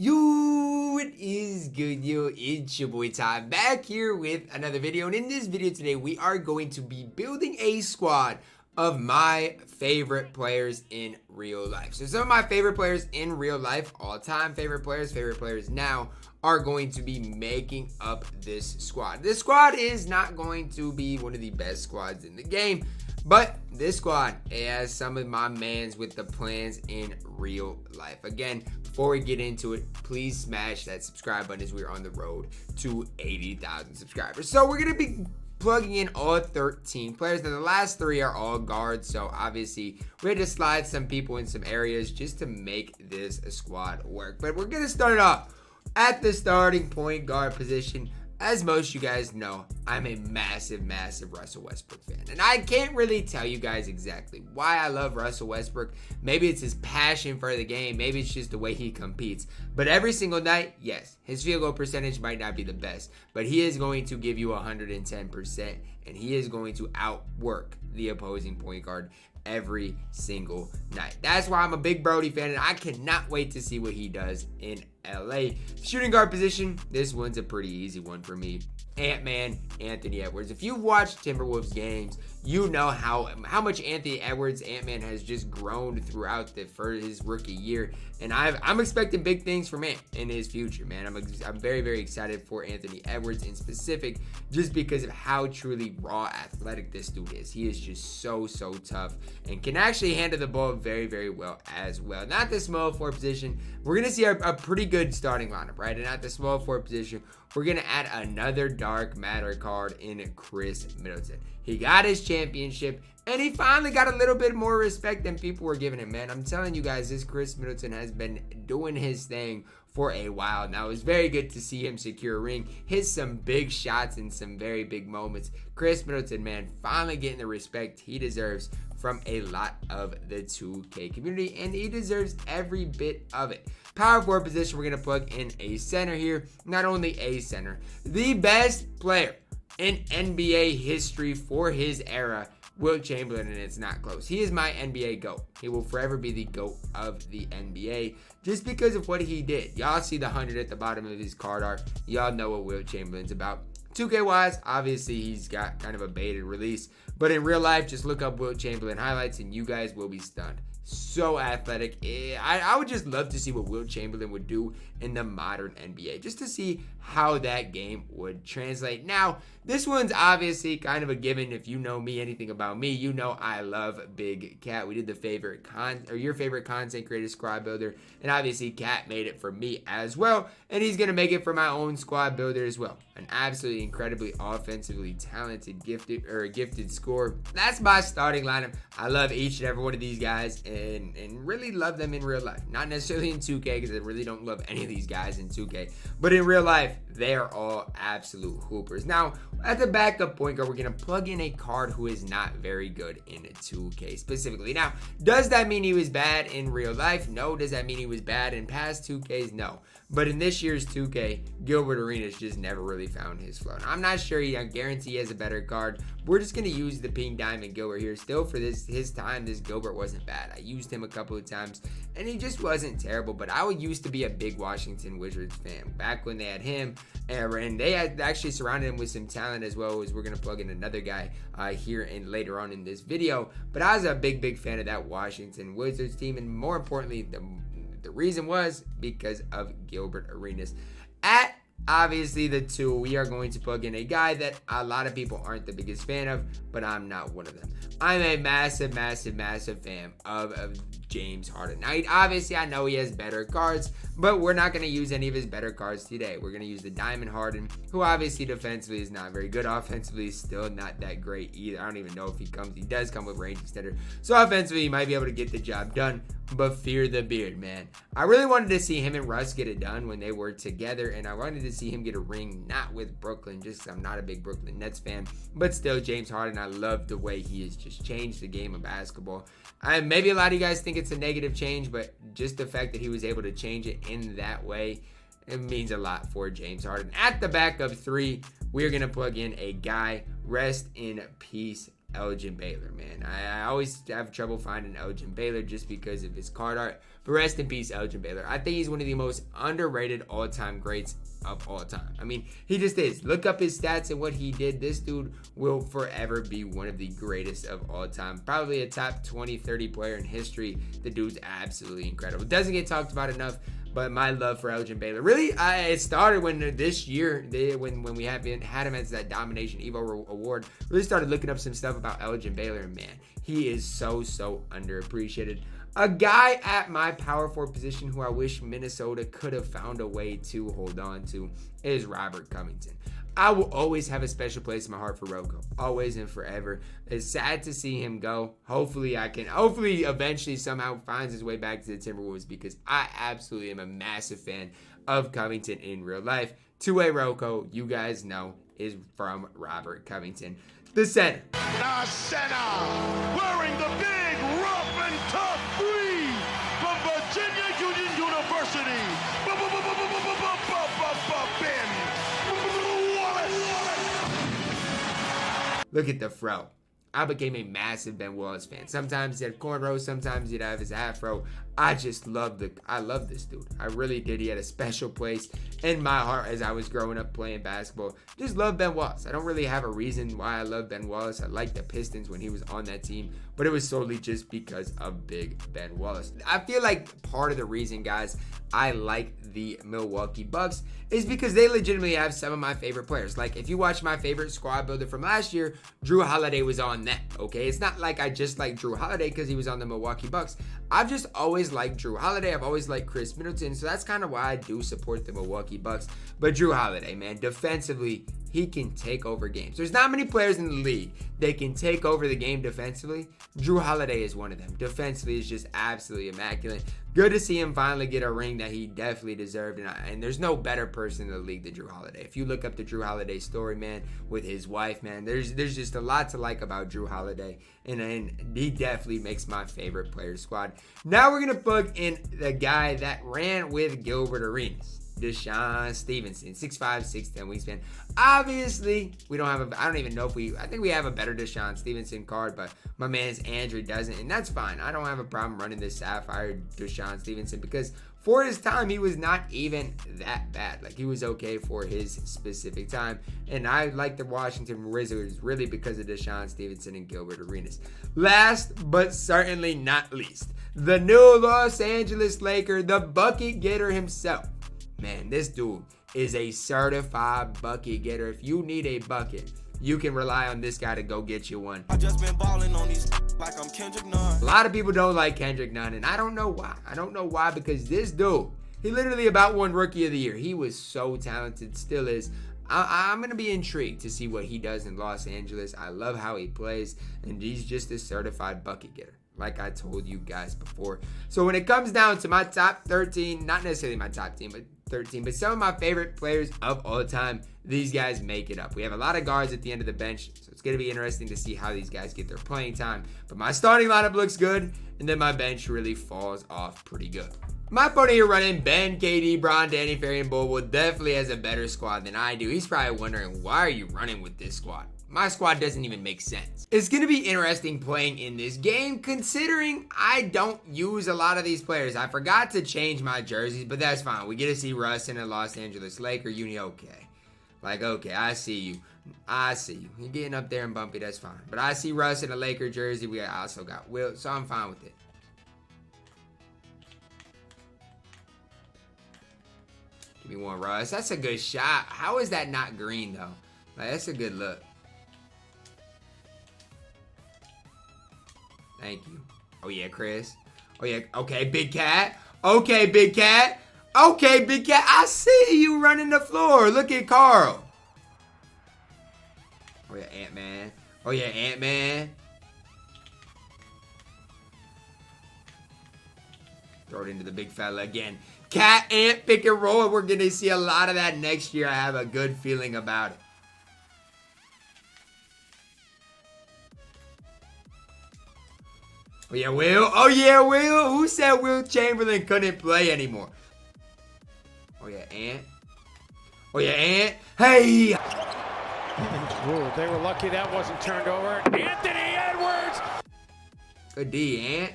Yo, what is good, yo? It's your boy Ty back here with another video, and in this video today we are going to be building a squad of my favorite players in real life. So some of my favorite players in real life, all-time favorite players now, are going to be making up this squad. This squad is not going to be one of the best squads in the game, but this squad has some of my mans with the plans in real life. Again, before we get into it, please smash that subscribe button as we're on the road to 80,000 subscribers. So we're going to be plugging in all 13 players. Now the last 3 are all guards, so obviously we had to slide some people in some areas just to make this squad work. But we're going to start it off at the starting point guard position. As most of you guys know, I'm a massive Russell Westbrook fan. And I can't really tell you guys exactly why I love Russell Westbrook. Maybe it's his passion for the game. Maybe it's just the way he competes. But every single night, yes, his field goal percentage might not be the best, but he is going to give you 110%, and he is going to outwork the opposing point guard every single night. That's why I'm a big Brody fan, and I cannot wait to see what he does in LA. Shooting guard position, this one's a pretty easy one for me. Ant-Man, Anthony Edwards. If you've watched Timberwolves games, you know how much Anthony Edwards, Ant-Man, has just grown throughout for his rookie year. And I'm expecting big things from Ant in his future, man. I'm very excited for Anthony Edwards in specific, just because of how truly raw athletic this dude is. He is just so tough and can actually handle the ball very well as well. Not the small forward position. We're going to see a pretty good starting lineup, right? And at the small forward position, we're going to add another dark matter card in Chris Middleton. He got his championship, and he finally got a little bit more respect than people were giving him, man. I'm telling you guys, this Chris Middleton has been doing his thing for a while now. It was very good to see him secure a ring, hit some big shots in some very big moments. Chris Middleton, man, finally getting the respect he deserves from a lot of the 2K community, and he deserves every bit of it. Power forward position, we're going to plug in a center here. Not only a center, the best player in NBA history for his era, Wilt Chamberlain, and it's not close. He is my NBA GOAT. He will forever be the GOAT of the NBA just because of what he did. Y'all see the 100 at the bottom of his card art. Y'all know what Wilt Chamberlain's about. 2K wise, obviously he's got kind of a baited release, but in real life, just look up Wilt Chamberlain highlights and you guys will be stunned. So athletic. I would just love to see what Wilt Chamberlain would do in the modern NBA, just to see how that game would translate. Now, this one's obviously kind of a given. If you know me, anything about me, you know I love Big Cat. We did the your favorite content creator squad builder, and obviously Cat made it for me as well, and he's gonna make it for my own squad builder as well. An absolutely incredibly offensively talented, gifted scorer. That's my starting lineup. I love each and every one of these guys, and really love them in real life. Not necessarily in 2K, because I really don't love any of these guys in 2K, but in real life, they are all absolute hoopers. Now, at the backup point guard, we're going to plug in a card who is not very good in 2K specifically. Now, does that mean he was bad in real life? No. Does that mean he was bad in past 2Ks? No. But in this year's 2K, Gilbert Arenas just never really found his flow. Now, I'm not sure. I guarantee he has a better card. We're just going to use the Pink Diamond Gilbert here. Still, for his time, this Gilbert wasn't bad. I used him a couple of times, and he just wasn't terrible. But I used to be a big Washington Wizards fan back when they had him, and they had actually surrounded him with some talent as well. As we're going to plug in another guy here and later on in this video. But I was a big fan of that Washington Wizards team, and more importantly, the reason was because of Gilbert Arenas. At obviously the 2, we are going to plug in a guy that a lot of people aren't the biggest fan of, but I'm not one of them. I'm a massive fan of James Harden. Now, obviously, I know he has better cards, but we're not going to use any of his better cards today. We're going to use the Diamond Harden, who obviously defensively is not very good. Offensively, still not that great either. I don't even know if he comes. He does come with range extender. So offensively, he might be able to get the job done, but fear the beard, man. I really wanted to see him and Russ get it done when they were together, and I wanted to see him get a ring, not with Brooklyn, just because I'm not a big Brooklyn Nets fan, but still, James Harden, I love the way he has just changed the game of basketball. Maybe a lot of you guys think it's a negative change, but just the fact that he was able to change it in that way, it means a lot for James Harden. At the backup 3, we're going to plug in a guy. Rest in peace, Elgin Baylor, man. I always have trouble finding Elgin Baylor just because of his card art. But rest in peace, Elgin Baylor. I think he's one of the most underrated all-time greats of all time. I mean, he just is. Look up his stats and what he did. This dude will forever be one of the greatest of all time. Probably a top 20, 30 player in history. The dude's absolutely incredible. Doesn't get talked about enough. But my love for Elgin Baylor, really, it started when this year, when we had him as that Domination Evo award, really started looking up some stuff about Elgin Baylor, and man, he is so underappreciated. A guy at my power forward position who I wish Minnesota could have found a way to hold on to is Robert Covington. I will always have a special place in my heart for Rocco. Always and forever. It's sad to see him go. Hopefully eventually somehow finds his way back to the Timberwolves, because I absolutely am a massive fan of Covington in real life. Two-way Rocco, you guys know, is from Robert Covington. The center. The center, wearing the big, rough, and tough three from Virginia Union University. Look at the fro. I became a massive Ben Wallace fan. Sometimes he had cornrows, sometimes he'd have his afro. I love this dude. I really did. He had a special place in my heart as I was growing up playing basketball. Just love Ben Wallace. I don't really have a reason why I love Ben Wallace. I liked the Pistons when he was on that team, but it was solely just because of Big Ben Wallace. I feel like part of the reason, guys, I like the Milwaukee Bucks is because they legitimately have some of my favorite players. Like, if you watch my favorite squad builder from last year, Drew Holiday was on that, okay? It's not like I just like Drew Holiday because he was on the Milwaukee Bucks. I've just always liked Drew Holiday. I've always liked Chris Middleton, so that's kind of why I do support the Milwaukee Bucks. But Drew Holiday, man, defensively, he can take over games. There's not many players in the league that can take over the game defensively. Drew Holiday is one of them. Defensively is just absolutely immaculate. Good to see him finally get a ring that he definitely deserved. And there's no better person in the league than Drew Holiday. If you look up the Drew Holiday story, man, with his wife, man, there's just a lot to like about Drew Holiday. And he definitely makes my favorite player squad. Now we're going to plug in the guy that ran with Gilbert Arenas. Deshaun Stevenson, 6'5", 6'10" wingspan. Obviously, I think we have a better Deshaun Stevenson card, but my man's Andrew doesn't, and that's fine. I don't have a problem running this Sapphire Deshaun Stevenson because for his time, he was not even that bad. Like, he was okay for his specific time, and I like the Washington Wizards really because of Deshaun Stevenson and Gilbert Arenas. Last, but certainly not least, the new Los Angeles Laker, the bucket getter himself. Man, this dude is a certified bucket getter. If you need a bucket, you can rely on this guy to go get you one. I just been balling on these like I'm Kendrick Nunn. A lot of people don't like Kendrick Nunn, and I don't know why. Because this dude, he literally about won Rookie of the Year. He was so talented, still is. I'm going to be intrigued to see what he does in Los Angeles. I love how he plays, and he's just a certified bucket getter, like I told you guys before. So when it comes down to my top 13, not necessarily my top team, but 13, but some of my favorite players of all time, these guys make it up. We have a lot of guards at the end of the bench, so it's going to be interesting to see how these guys get their playing time. But my starting lineup looks good, and then my bench really falls off pretty good. My opponent here running Ben, KD, Bron, Danny, Ferry, and Bull definitely has a better squad than I do. He's probably wondering, why are you running with this squad? My squad doesn't even make sense. It's going to be interesting playing in this game considering I don't use a lot of these players. I forgot to change my jerseys, but that's fine. We get to see Russ in a Los Angeles Laker uni. Okay. Like, okay, I see you. You're getting up there and bumpy, that's fine. But I see Russ in a Laker jersey. We also got Will, so I'm fine with it. Give me one, Russ. That's a good shot. How is that not green, though? Like, that's a good look. Thank you. Oh, yeah, Chris. Oh, yeah. Okay, Big Cat. Okay, Big Cat. Okay, Big Cat. I see you running the floor. Look at Carl. Oh, yeah, Ant-Man. Oh, yeah, Ant-Man. Throw it into the big fella again. Cat, Ant, pick and roll. We're going to see a lot of that next year. I have a good feeling about it. Oh, yeah, Will. Oh, yeah, Will. Who said Will Chamberlain couldn't play anymore? Oh, yeah, Ant. Oh, yeah, Ant. Hey! Ooh, they were lucky that wasn't turned over. Anthony Edwards! Good D, Ant.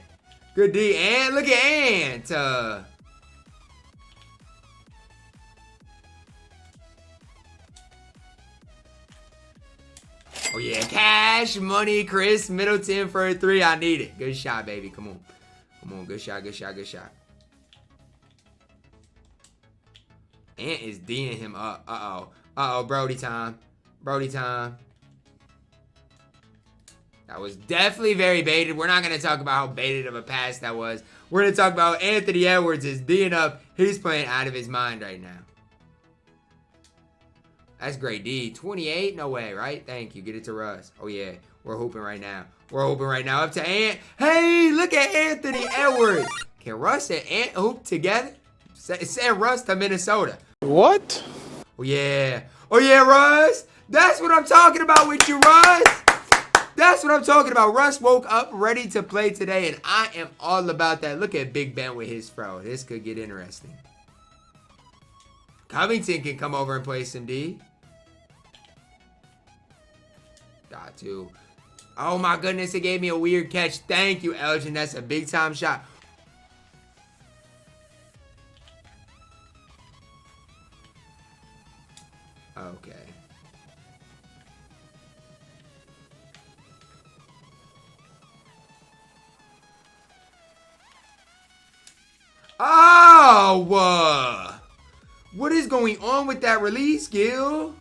Good D, Ant. Look at Ant. Oh, yeah. Cash money, Chris Middleton for a 3. I need it. Good shot, baby. Come on. Come on. Good shot, good shot, good shot. Ant is D'ing him up. Uh-oh. Uh-oh, Brody time. Brody time. That was definitely very baited. We're not going to talk about how baited of a pass that was. We're going to talk about Anthony Edwards is D'ing up. He's playing out of his mind right now. That's great D. 28? No way, right? Thank you. Get it to Russ. Oh, yeah. We're hooping right now. We're hooping right now. Up to Ant. Hey, look at Anthony Edwards. Can Russ and Ant hoop together? Send Russ to Minnesota. What? Oh, yeah. Oh, yeah, Russ. That's what I'm talking about with you, Russ. That's what I'm talking about. Russ woke up ready to play today, and I am all about that. Look at Big Ben with his throw. This could get interesting. Covington can come over and play some D. Got to. Oh, my goodness. It gave me a weird catch. Thank you, Elgin. That's a big-time shot. Okay. Oh! What is going on with that release, Gil?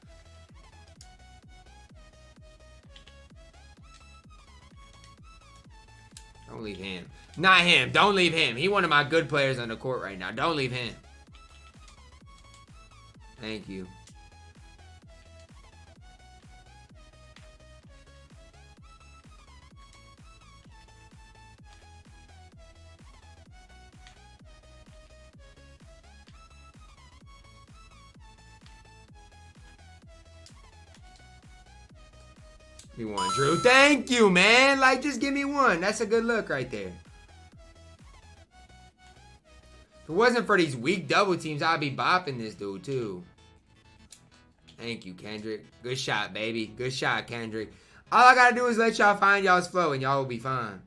Don't leave him. Not him. Don't leave him. He one of my good players on the court right now. Don't leave him. Thank you. Give me one, Drew. Thank you, man. Like, just give me one. That's a good look right there. If it wasn't for these weak double teams, I'd be bopping this dude, too. Thank you, Kendrick. Good shot, baby. Good shot, Kendrick. All I gotta do is let y'all find y'all's flow, and y'all will be fine.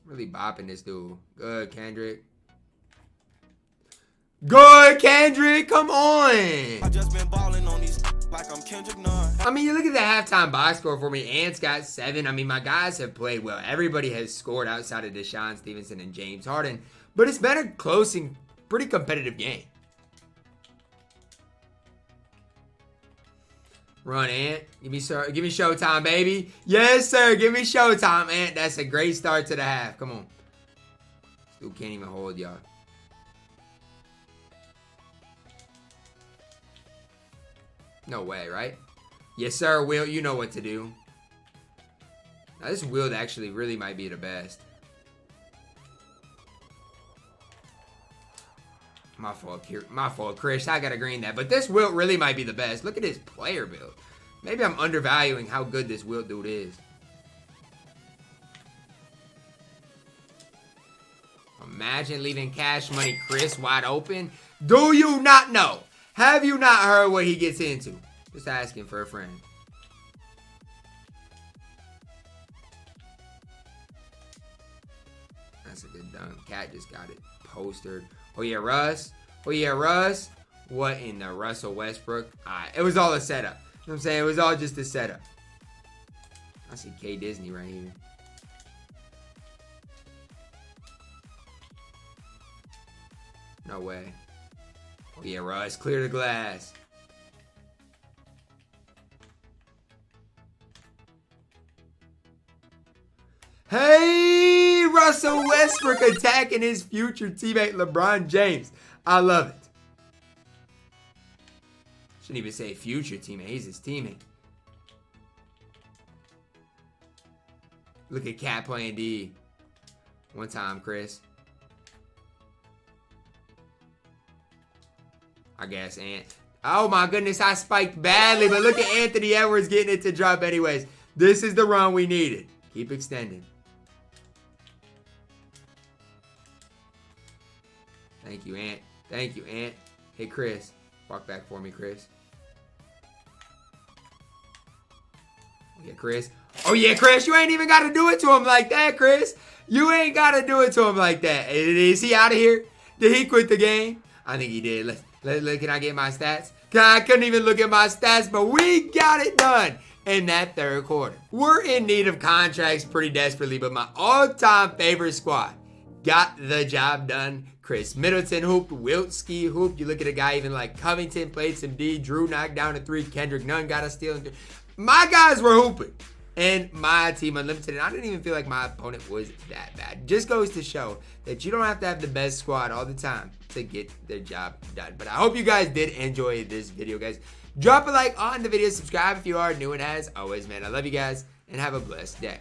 Really bopping this dude. Good, Kendrick. Good, Kendrick. Come on. I just been balling on these like I'm Kendrick Nunn. I mean, you look at the halftime box score for me. Ant's got 7. I mean, my guys have played well. Everybody has scored outside of Deshaun Stevenson and James Harden. But it's been a close and pretty competitive game. Run, Ant. Give me showtime, baby. Yes, sir. Give me showtime, Ant. That's a great start to the half. Come on. Still can't even hold y'all. No way, right? Yes, sir, Will. You know what to do. Now, this Will actually really might be the best. My fault, Chris. I gotta green that. But this Wilt really might be the best. Look at his player build. Maybe I'm undervaluing how good this Wilt dude is. Imagine leaving Cash Money Chris wide open. Do you not know? Have you not heard what he gets into? Just asking for a friend. That's a good dunk. Cat just got it postered. Oh, yeah, Russ. Oh, yeah, Russ. What in the Russell Westbrook? It was all a setup. You know what I'm saying? It was all just a setup. I see K Disney right here. No way. Oh, yeah, Russ. Clear the glass. Hey, Russell Westbrook attacking his future teammate LeBron James. I love it. Shouldn't even say future teammate. He's his teammate. Look at Cat playing D. One time, Chris. I guess Ant. Oh my goodness, I spiked badly, but look at Anthony Edwards getting it to drop anyways. This is the run we needed. Keep extending. Thank you, Ant. Thank you, Ant. Hey, Chris. Walk back for me, Chris. Yeah, Chris. Oh, yeah, Chris. You ain't even got to do it to him like that, Chris. You ain't got to do it to him like that. Is he out of here? Did he quit the game? I think he did. Can I get my stats? I couldn't even look at my stats, but we got it done in that third quarter. We're in need of contracts pretty desperately, but my all-time favorite squad got the job done. Chris Middleton hooped, Wiltski hooped. You look at a guy even like Covington played some D. Drew knocked down a 3. Kendrick Nunn got a steal. My guys were hooping. And my team unlimited. And I didn't even feel like my opponent was that bad. Just goes to show that you don't have to have the best squad all the time to get the job done. But I hope you guys did enjoy this video, guys. Drop a like on the video. Subscribe if you are new. And as always, man, I love you guys. And have a blessed day.